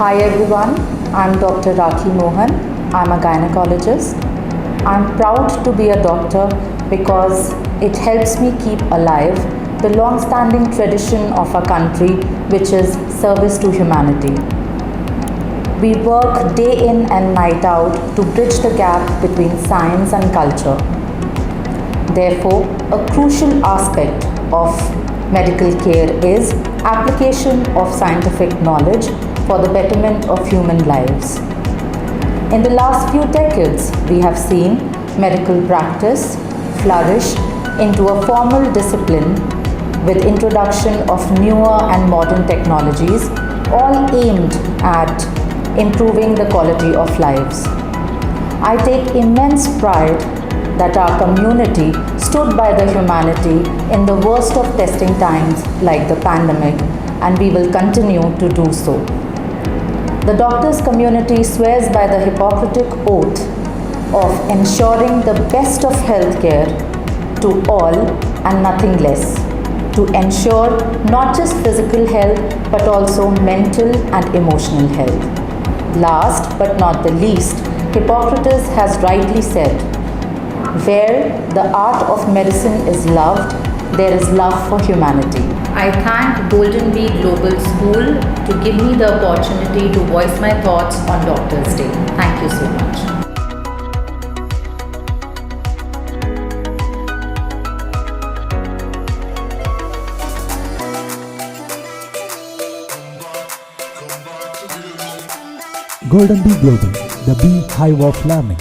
Hi everyone, I'm Dr. Rakhi Mohan. I'm a gynecologist. I'm proud to be a doctor because it helps me keep alive the long-standing tradition of our country, which is service to humanity. We work day in and night out to bridge the gap between science and culture. Therefore, a crucial aspect of medical care is application of scientific knowledge for the betterment of human lives. In the last few decades, we have seen medical practice flourish into a formal discipline with introduction of newer and modern technologies, all aimed at improving the quality of lives. I take immense pride that our community stood by the humanity in the worst of testing times like the pandemic, and we will continue to do so. The doctors' community swears by the Hippocratic oath of ensuring the best of healthcare to all and nothing less, to ensure not just physical health but also mental and emotional health. Last but not the least, Hippocrates has rightly said, where the art of medicine is loved, there is love for humanity. I thank Goldenbee Global School to give me the opportunity to voice my thoughts on Doctor's Day. Thank you so much. Goldenbee Global, the beehive of learning.